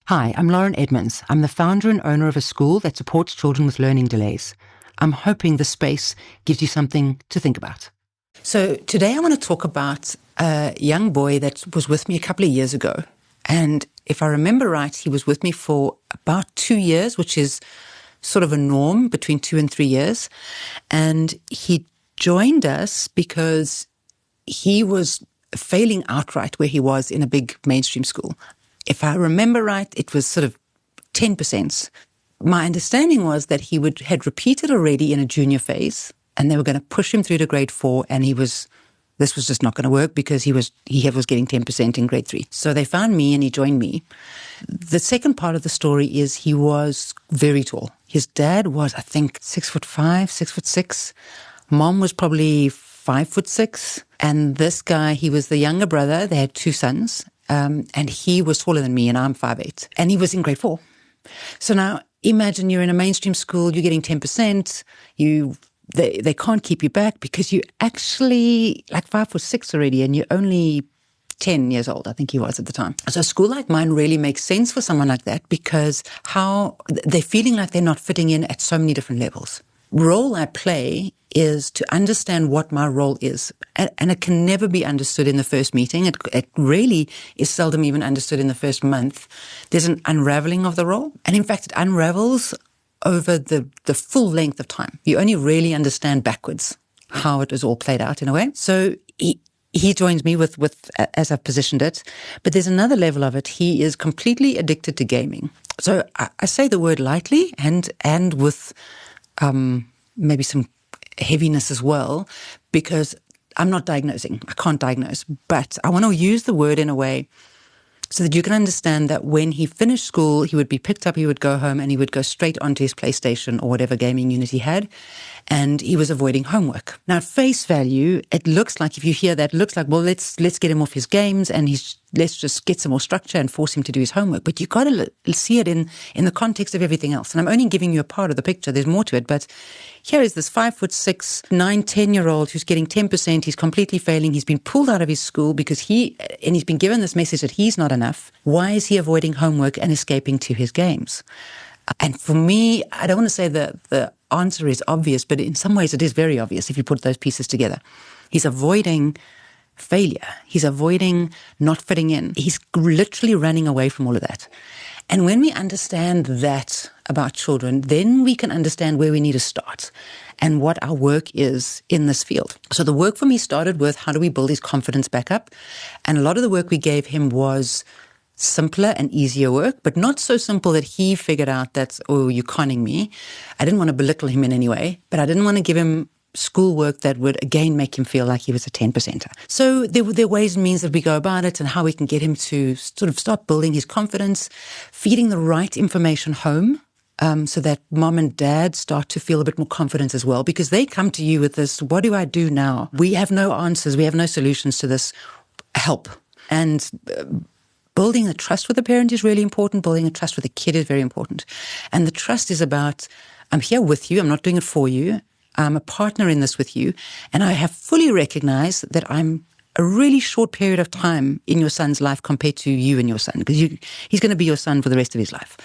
Hi, I'm Lauren Edmunds. I'm the founder and owner of a school that supports children with learning delays. I'm hoping this space gives you something to think about. So today I want to talk about a young boy that was with me a couple of years ago. And if I remember right, he was with me for about 2 years, which is sort of a norm between 2 and 3 years. And he joined us because he was failing outright where he was in a big mainstream school. If I remember right, it was sort of 10%. My understanding was that he had repeated already in a junior phase, and they were going to push him through to grade 4, and this was just not going to work because he was getting 10% in grade 3. So they found me and he joined me. The second part of the story is he was very tall. His dad was, I think, 6'5", 6'6". Mom was probably 5'6". And this guy, he was the younger brother. They had 2 sons. And he was taller than me, and I'm 5'8". And he was in grade 4. So now imagine you're in a mainstream school, you're getting 10%, they can't keep you back because you're actually like 5'6" already, and you're only 10 years old, I think he was at the time. So a school like mine really makes sense for someone like that because how they're feeling like they're not fitting in at so many different levels. Role I play is to understand what my role is. And it can never be understood in the first meeting. It really is seldom even understood in the first month. There's an unraveling of the role. And in fact, it unravels over the full length of time. You only really understand backwards how it is all played out in a way. So he joins me with as I've positioned it. But there's another level of it. He is completely addicted to gaming. So I say the word lightly and with maybe some heaviness as well, because I'm not diagnosing. I can't diagnose. But I want to use the word in a way so that you can understand that when he finished school, he would be picked up, he would go home, and he would go straight onto his PlayStation or whatever gaming unit he had, and he was avoiding homework. Now, at face value, it looks like, if you hear that, it looks like, well, let's get him off his games and let's just get some more structure and force him to do his homework. But you got to see it in the context of everything else. And I'm only giving you a part of the picture. There's more to it. But here is this 5'6", 9, 10-year-old who's getting 10%. He's completely failing. He's been pulled out of his school because he's been given this message that he's not enough. Why is he avoiding homework and escaping to his games? And for me, I don't want to say the answer is obvious, but in some ways it is very obvious if you put those pieces together. He's avoiding failure. He's avoiding not fitting in. He's literally running away from all of that. And when we understand that about children, then we can understand where we need to start and what our work is in this field. So the work for me started with how do we build his confidence back up? And a lot of the work we gave him was simpler and easier work, but not so simple that he figured out that, oh, you're conning me. I didn't want to belittle him in any way, but I didn't want to give him schoolwork that would again make him feel like he was a 10%er. So there are ways and means that we go about it and how we can get him to sort of start building his confidence, feeding the right information home, so that mom and dad start to feel a bit more confident as well, because they come to you with this, what do I do now? We have no answers. We have no solutions to this. Help. And building the trust with the parent is really important. Building a trust with the kid is very important. And the trust is about, I'm here with you. I'm not doing it for you. I'm a partner in this with you. And I have fully recognized that I'm a really short period of time in your son's life compared to you and your son, because he's going to be your son for the rest of his life.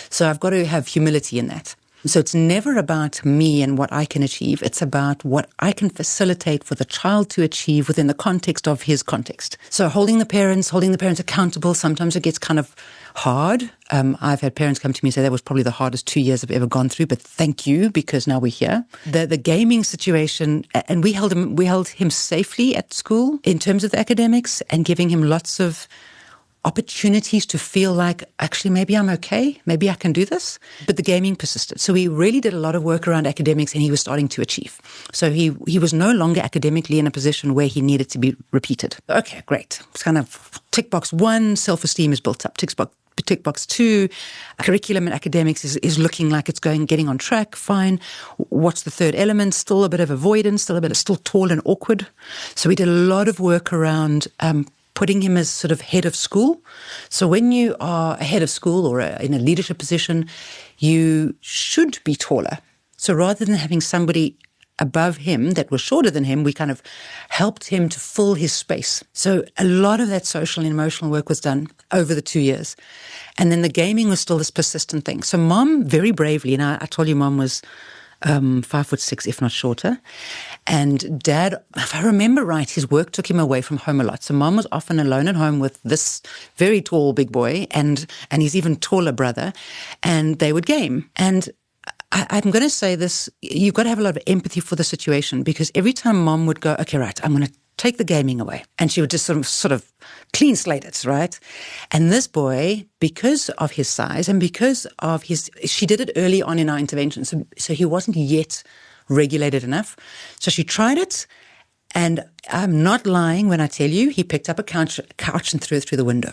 So I've got to have humility in that. So it's never about me and what I can achieve. It's about what I can facilitate for the child to achieve within the context of his context. So holding the parents accountable. Sometimes it gets kind of hard. I've had parents come to me and say that was probably the hardest 2 years I've ever gone through, but thank you, because now we're here. The gaming situation, and we held him safely at school in terms of the academics and giving him lots of opportunities to feel like, actually, maybe I'm okay, maybe I can do this. But the gaming persisted. So we really did a lot of work around academics, and he was starting to achieve. So he was no longer academically in a position where he needed to be repeated. Okay, great. It's kind of tick box 1, self-esteem is built up. Tick box 2, curriculum and academics is looking like it's getting on track. Fine. What's the third element? Still a bit of avoidance, still tall and awkward. So we did a lot of work around putting him as sort of head of school. So when you are a head of school or in a leadership position, you should be taller. So rather than having somebody above him that were shorter than him, we kind of helped him to fill his space. So a lot of that social and emotional work was done over the 2 years. And then the gaming was still this persistent thing. So Mom, very bravely, and I told you Mom was 5'6", if not shorter. And Dad, if I remember right, his work took him away from home a lot. So Mom was often alone at home with this very tall big boy and his even taller brother, and they would game. And I'm going to say this, you've got to have a lot of empathy for the situation, because every time Mom would go, okay, right, I'm going to take the gaming away. And she would just sort of clean slate it, right? And this boy, because of his size and because of she did it early on in our intervention. So he wasn't yet regulated enough. So she tried it. And I'm not lying when I tell you, he picked up a couch and threw it through the window.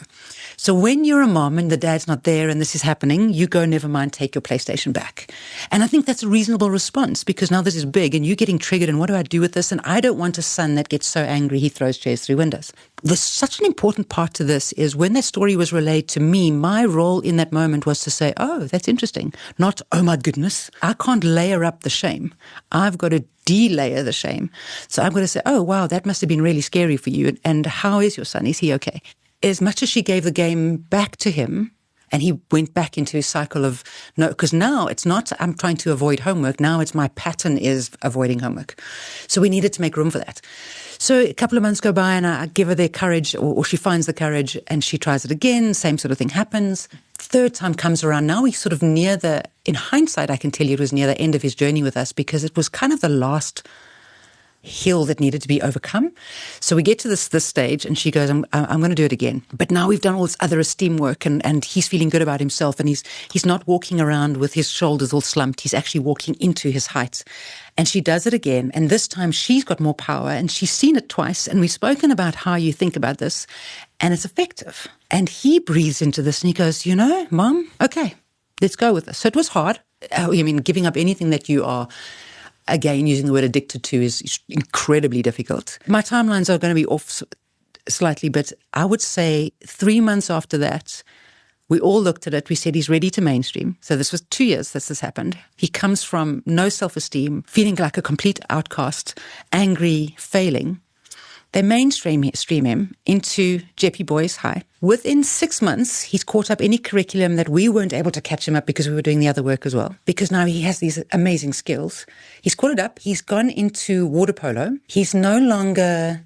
So when you're a mom and the dad's not there and this is happening, you go, never mind, take your PlayStation back. And I think that's a reasonable response, because now this is big and you're getting triggered, and what do I do with this? And I don't want a son that gets so angry he throws chairs through windows. There's such an important part to this is when that story was relayed to me, my role in that moment was to say, oh, that's interesting. Not, oh my goodness, I can't layer up the shame. I've got to de-layer the shame. So I'm going to say, oh, wow, that must have been really scary for you. And how is your son? Is he okay? As much as she gave the game back to him, and he went back into his cycle of no, because now it's not, I'm trying to avoid homework. Now it's my pattern is avoiding homework. So we needed to make room for that. So a couple of months go by and I give her the courage, or she finds the courage and she tries it again. Same sort of thing happens. Third time comes around. Now he's sort of near in hindsight, I can tell you it was near the end of his journey with us, because it was kind of the last hill that needed to be overcome. So we get to this stage and she goes, I'm going to do it again. But now we've done all this other esteem work and he's feeling good about himself, and he's not walking around with his shoulders all slumped. He's actually walking into his height. And she does it again. And this time she's got more power and she's seen it twice. And we've spoken about how you think about this and it's effective. And he breathes into this and he goes, you know, Mom, okay, let's go with this. So it was hard. I mean, giving up anything that you are, again, using the word addicted to is incredibly difficult. My timelines are going to be off slightly, but I would say 3 months after that, we all looked at it. We said he's ready to mainstream. So this was 2 years that this happened. He comes from no self-esteem, feeling like a complete outcast, angry, failing. They mainstream him into Jeppy Boys High. Within 6 months, he's caught up any curriculum that we weren't able to catch him up because we were doing the other work as well. Because now he has these amazing skills. He's caught it up. He's gone into water polo. He's no longer,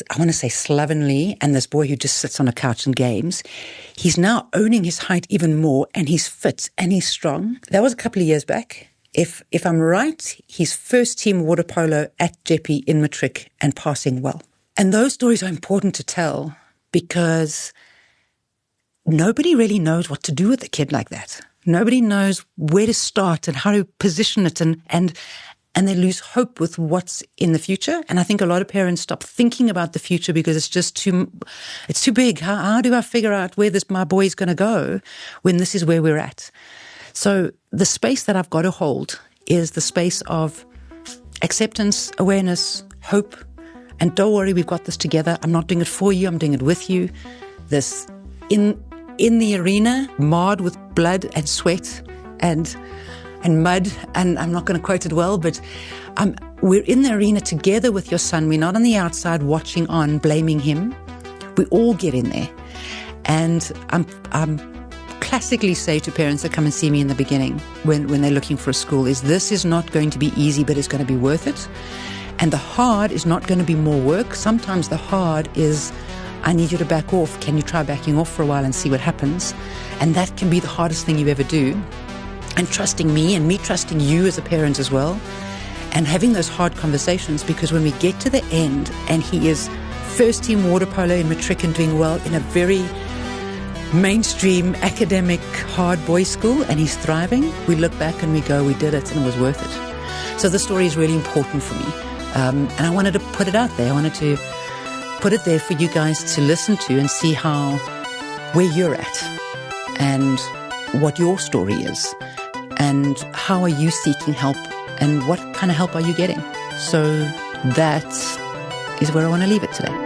I want to say, slovenly and this boy who just sits on a couch and games. He's now owning his height even more, and he's fit and he's strong. That was a couple of years back. If I'm right, he's first team water polo at Jeppy in matric and passing well. And those stories are important to tell because nobody really knows what to do with a kid like that. Nobody knows where to start and how to position it, and they lose hope with what's in the future. And I think a lot of parents stop thinking about the future because it's just too big. How do I figure out where my boy is going to go when this is where we're at? So the space that I've got to hold is the space of acceptance, awareness, hope, and don't worry, we've got this together. I'm not doing it for you, I'm doing it with you. This in the arena, marred with blood and sweat and mud, and I'm not going to quote it well, but we're in the arena together with your son. We're not on the outside watching on, blaming him. We all get in there. And I'm classically say to parents that come and see me in the beginning when they're looking for a school is this is not going to be easy, but it's going to be worth it. And the hard is not going to be more work. Sometimes the hard is, I need you to back off. Can you try backing off for a while and see what happens? And that can be the hardest thing you ever do. And trusting me and me trusting you as a parent as well. And having those hard conversations, because when we get to the end and he is first team water polo in matric and doing well in a very mainstream academic hard boys school and he's thriving, we look back and we go, we did it and it was worth it. So the story is really important for me. And I wanted to put it out there. I wanted to put it there for you guys to listen to and see where you're at and what your story is and how are you seeking help and what kind of help are you getting. So that is where I want to leave it today.